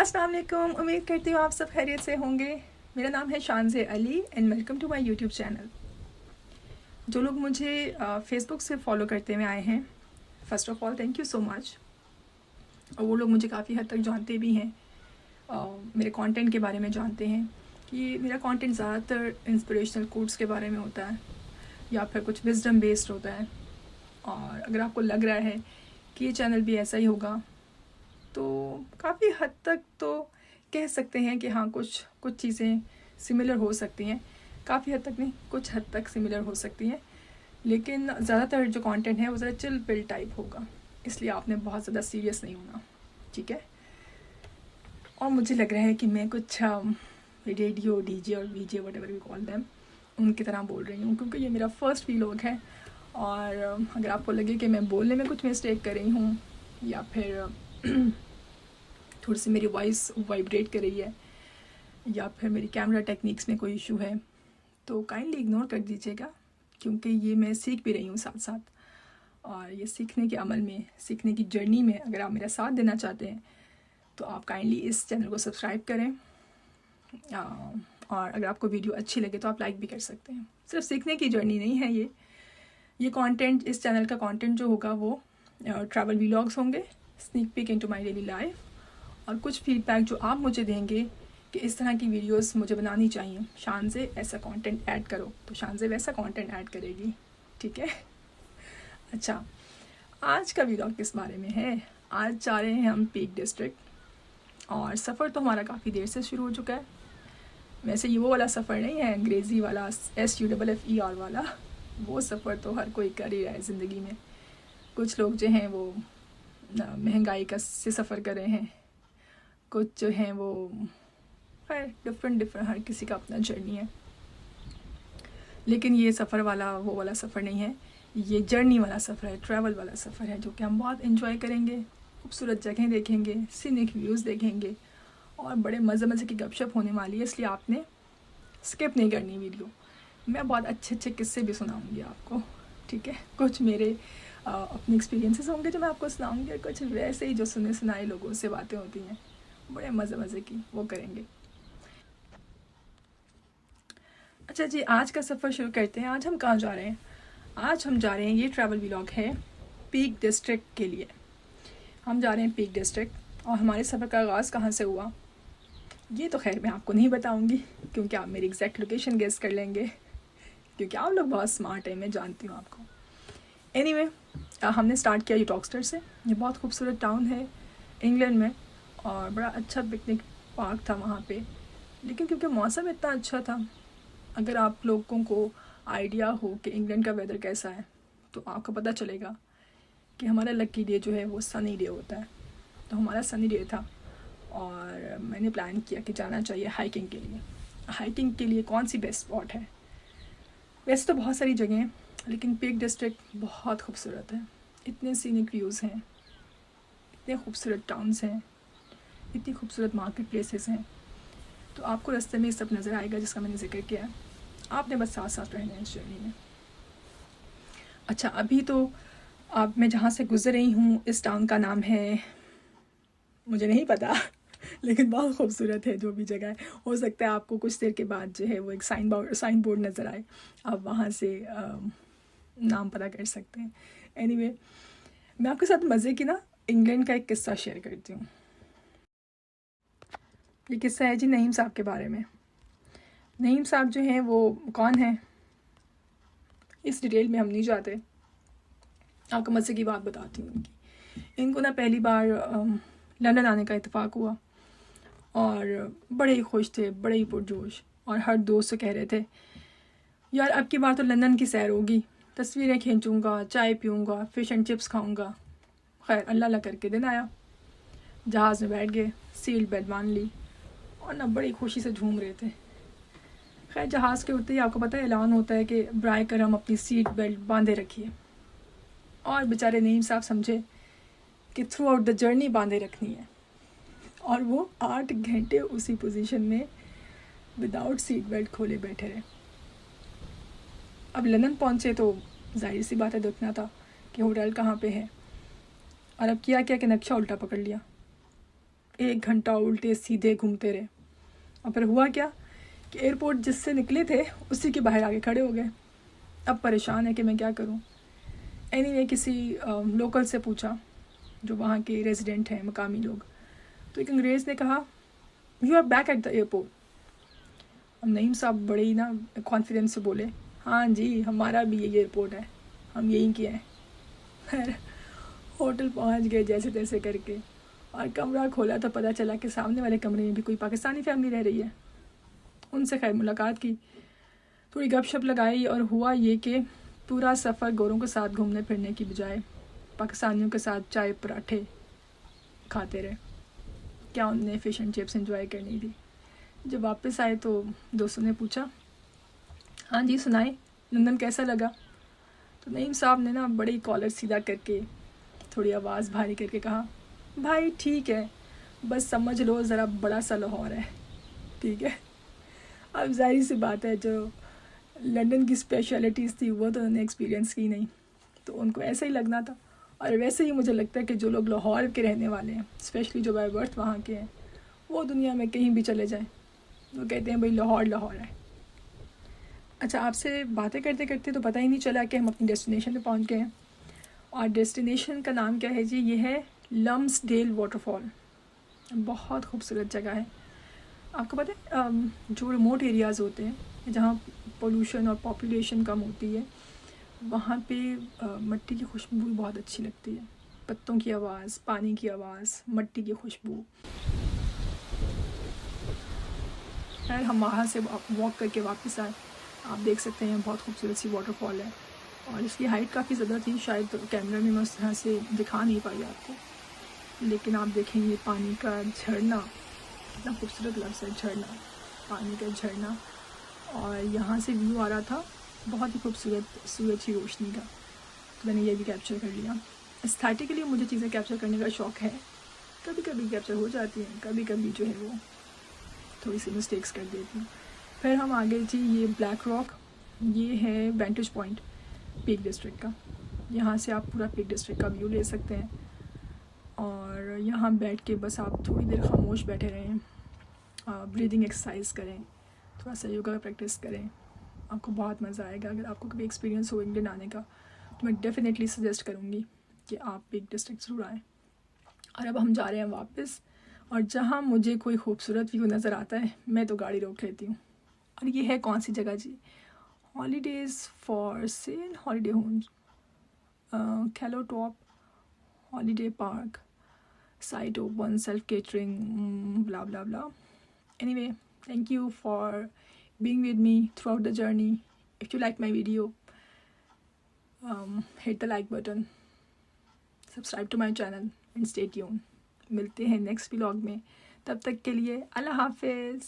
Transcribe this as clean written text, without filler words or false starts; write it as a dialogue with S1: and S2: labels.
S1: अस्सलाम वालेकुम। उम्मीद करती हूँ आप सब खैरियत से होंगे। मेरा नाम है Shanzay Ali and welcome to my YouTube channel. जो लोग मुझे फेसबुक से फॉलो करते हुए आए हैं, first of all thank you so much. और वो लोग मुझे काफ़ी हद तक जानते भी हैं, मेरे कंटेंट के बारे में जानते हैं कि मेरा कंटेंट ज़्यादातर इंस्पिरेशनल कोट्स के बारे में होता है या फिर कुछ विजडम बेस्ड होता है। और अगर आपको लग रहा है कि ये चैनल भी ऐसा ही होगा तो काफ़ी हद तक तो कह सकते हैं कि हाँ, कुछ चीज़ें सिमिलर हो सकती हैं। काफ़ी हद तक नहीं, कुछ हद तक सिमिलर हो सकती हैं, लेकिन ज़्यादातर जो कंटेंट है वो ज़रा चिल पिल टाइप होगा, इसलिए आपने बहुत ज़्यादा सीरियस नहीं होना, ठीक है। और मुझे लग रहा है कि मैं कुछ रेडियो डीजे और वीजे व्हाटएवर वी कॉल देम उनकी तरह बोल रही हूँ, क्योंकि ये मेरा फर्स्ट व्लॉग है। और अगर आपको लगे कि मैं बोलने में कुछ मिस्टेक कर रही हूँ या फिर थोड़ी सी मेरी वॉइस वाइब्रेट कर रही है या फिर मेरी कैमरा टेक्निक्स में कोई इशू है, तो काइंडली इग्नोर कर दीजिएगा, क्योंकि ये मैं सीख भी रही हूँ साथ साथ। और ये सीखने के अमल में, सीखने की जर्नी में अगर आप मेरा साथ देना चाहते हैं तो आप काइंडली इस चैनल को सब्सक्राइब करें। और अगर आपको वीडियो अच्छी लगे तो आप लाइक भी कर सकते हैं। सिर्फ सीखने की जर्नी नहीं है ये कंटेंट, इस चैनल का कंटेंट जो होगा वो ट्रैवल व्लॉग्स होंगे, sneak peek into my daily life, और कुछ फीडबैक जो आप मुझे देंगे कि इस तरह की वीडियोस मुझे बनानी चाहिए, शान से ऐसा कंटेंट ऐड करो, तो शान से वैसा कंटेंट ऐड करेगी, ठीक है। अच्छा, आज का वीडियो किस बारे में है? आज जा रहे हैं हम पीक डिस्ट्रिक्ट, और सफ़र तो हमारा काफ़ी देर से शुरू हो चुका है। वैसे ये वो वाला सफ़र नहीं है अंग्रेज़ी वाला SUFFER वाला, वो सफ़र तो हर कोई कर ही रहा है ज़िंदगी में। कुछ लोग जो हैं वो महंगाई का से सफ़र कर रहे हैं, कुछ जो हैं वो खैर डिफरेंट हर किसी का अपना जर्नी है। लेकिन ये सफ़र वाला वो वाला सफ़र नहीं है, ये जर्नी वाला सफ़र है, ट्रैवल वाला सफ़र है, जो कि हम बहुत इन्जॉय करेंगे, खूबसूरत जगहें देखेंगे, सीनिक व्यूज़ देखेंगे और बड़े मज़े की गपशप होने वाली है, इसलिए आपने स्किप नहीं करनी वीडियो। मैं बहुत अच्छे किस्से भी सुनाऊँगी आपको, ठीक है। कुछ मेरे अपने एक्सपीरियंसेस होंगे जो मैं आपको सुनाऊँगी, और कुछ वैसे ही जो सुने सुनाए लोगों से बातें होती हैं बड़े मज़े की, वो करेंगे। अच्छा जी, आज का सफ़र शुरू करते हैं। आज हम कहाँ जा रहे हैं? आज हम जा रहे हैं, ये ट्रैवल व्लॉग है पीक डिस्ट्रिक्ट के लिए। हम जा रहे हैं पीक डिस्ट्रिक्ट, और हमारे सफ़र का आगाज़ कहाँ से हुआ ये तो खैर मैं आपको नहीं बताऊंगी, क्योंकि आप मेरी एग्जैक्ट लोकेशन गेस कर लेंगे, क्योंकि आप लोग बहुत स्मार्ट हैं, मैं जानती हूँ आपको। एनीवे, हमने स्टार्ट किया यूटॉक्स्टर से। ये बहुत खूबसूरत टाउन है इंग्लैंड में, और बड़ा अच्छा पिकनिक पार्क था वहाँ पे। लेकिन क्योंकि मौसम इतना अच्छा था, अगर आप लोगों को आइडिया हो कि इंग्लैंड का वेदर कैसा है, तो आपको पता चलेगा कि हमारा लकी डे जो है वो सनी डे होता है। तो हमारा सनी डे था, और मैंने प्लान किया कि जाना चाहिए हाइकिंग के लिए। हाइकिंग के लिए कौन सी बेस्ट स्पॉट है? वैसे तो बहुत सारी जगह हैं, लेकिन पीक डिस्ट्रिक्ट बहुत खूबसूरत है। इतने सीनिक व्यूज़ हैं, इतने खूबसूरत टाउन्स हैं, इतनी खूबसूरत मार्केट प्लेसेस हैं, तो आपको रास्ते में सब नज़र आएगा जिसका मैंने जिक्र किया है। आपने बस साथ साथ रहना है इस जर्नी में। अच्छा, अभी तो अब मैं जहाँ से गुजर रही हूँ, इस टाउन का नाम है, मुझे नहीं पता लेकिन बहुत खूबसूरत है जो भी जगह है। हो सकता है आपको कुछ देर के बाद जो है वो एक साइन बोर्ड नज़र आए, आप वहाँ से नाम पता कर सकते हैं। एनीवे, मैं आपके साथ मज़े की ना इंग्लैंड का एक किस्सा शेयर करती हूँ। ये किस्सा है जी नईम साहब के बारे में। नईम साहब जो हैं वो कौन है, इस डिटेल में हम नहीं जाते, आपको मज़े की बात बताती हूँ उनकी। इनको ना पहली बार लंदन आने का इत्तेफाक हुआ, और बड़े ही खुश थे, बड़े ही पुरजोश, और हर दोस्त से कह रहे थे यार अब की बार तो लंदन की सैर होगी, तस्वीरें खींचूंगा, चाय पीऊँगा, फ़िश एंड चिप्स खाऊंगा। खैर अल्लाह अल्लाह करके दिन आया, जहाज़ में बैठ गए, सीट बेल्ट बांध ली, और ना बड़ी खुशी से झूम रहे थे। खैर जहाज़ के उठते ही आपको पता है ऐलान होता है कि बराए करम अपनी सीट बेल्ट बांधे रखिए, और बेचारे नईम साहब समझे कि थ्रू आउट द जर्नी बांधे रखनी है, और वो 8 घंटे उसी पोजीशन में विदाउट सीट बेल्ट खोले बैठे रहे। अब लंदन पहुँचे तो जाहिर सी बात है देखना था कि होटल कहाँ पे है, और अब किया क्या कि नक्शा उल्टा पकड़ लिया। 1 घंटा उल्टे सीधे घूमते रहे। और फिर हुआ क्या कि एयरपोर्ट जिससे निकले थे उसी के बाहर आके खड़े हो गए। अब परेशान है कि मैं क्या करूं। एनीवे किसी लोकल से पूछा, जो वहाँ के रेजिडेंट हैं, मकामी लोग। तो एक अंग्रेज़ ने कहा, you are back at the airport. अब नईम साहब बड़े ही ना कॉन्फिडेंस से बोले, हाँ जी, हमारा भी यही एयरपोर्ट है, हम यहीं के हैं। खैर होटल पहुँच गए जैसे तैसे करके, और कमरा खोला तो पता चला कि सामने वाले कमरे में भी कोई पाकिस्तानी फैमिली रह रही है। उनसे खैर मुलाकात की, थोड़ी गपशप लगाई, और हुआ ये कि पूरा सफ़र गोरों के साथ घूमने फिरने की बजाय पाकिस्तानियों के साथ चाय पराठे खाते रहे। क्या उनने फ़िश एंड चिप्स एंजॉय करनी थी। जब वापस आए तो दोस्तों ने पूछा, हाँ जी सुनाए, लंदन कैसा लगा। तो नईम साहब ने ना बड़ी कॉलर सीधा करके थोड़ी आवाज़ भारी करके कहा, भाई ठीक है, बस समझ लो ज़रा बड़ा सा लाहौर है। ठीक है, अब जाहिर सी बात है, जो लंदन की स्पेशलिटीज़ थी वो तो उन्होंने एक्सपीरियंस की नहीं, तो उनको ऐसा ही लगना था। और वैसे ही मुझे लगता है कि जो लोग लाहौर के रहने वाले हैं, स्पेशली जो बाय बर्थ वहाँ के हैं, वो दुनिया में कहीं भी चले जाएं, वो कहते हैं भाई लाहौर लाहौर है। अच्छा, आपसे बातें करते करते तो पता ही नहीं चला कि हम अपनी डेस्टिनेशन पे पहुँच गए हैं। और डेस्टिनेशन का नाम क्या है जी, ये है लम्सडेल वाटरफॉल। बहुत खूबसूरत जगह है। आपको पता है जो रिमोट एरियाज़ होते हैं जहाँ पोल्यूशन और पॉपुलेशन कम होती है, वहाँ पे मिट्टी की खुशबू बहुत अच्छी लगती है। पत्तों की आवाज़, पानी की आवाज़, मिट्टी की खुशबू। खैर हम वहाँ से वॉक करके वापस आए। आप देख सकते हैं बहुत खूबसूरत सी वाटरफॉल है, और इसकी हाइट काफ़ी ज़्यादा थी, शायद कैमरा में मैं उस तरह से दिखा नहीं पाई आपको, लेकिन आप देखेंगे पानी का झरना, कितना खूबसूरत लफ्ज़ है झरना, पानी का झरना। और यहाँ से व्यू आ रहा था बहुत ही खूबसूरत सूरज की रोशनी का, तो मैंने ये भी कैप्चर कर लिया। एस्थेटिकली मुझे चीज़ें कैप्चर करने का शौक़ है, कभी कभी कैप्चर हो जाती हैं, कभी कभी जो है वो थोड़ी सी मिस्टेक्स कर देती हूँ। फिर हम आगे जी, ये ब्लैक रॉक, ये है वेंटेज पॉइंट पीक डिस्ट्रिक्ट का। यहाँ से आप पूरा पीक डिस्ट्रिक्ट का व्यू ले सकते हैं, और यहाँ बैठ के बस आप थोड़ी देर खामोश बैठे रहें, ब्रीदिंग एक्सरसाइज करें, थोड़ा सा योगा का प्रैक्टिस करें, आपको बहुत मज़ा आएगा। अगर आपको कभी एक्सपीरियंस हो इंग्लैंड आने का, तो मैं डेफिनेटली सजेस्ट करूँगी कि आप पीक डिस्ट्रिक्ट ज़रूर आएँ। और अब हम जा रहे हैं वापस, और जहाँ मुझे कोई खूबसूरत व्यू नज़र आता है मैं तो गाड़ी रोक लेती हूँ। और ये है कौन सी जगह जी, holidays for sale holiday homes, कैलो top holiday park, site open, self-catering, blah blah blah. Anyway, thank you for being with me throughout the journey. If you like my video, hit the like button, subscribe to my channel and stay tuned. मिलते हैं next vlog में, तब तक के लिए अल्लाह हाफिज़।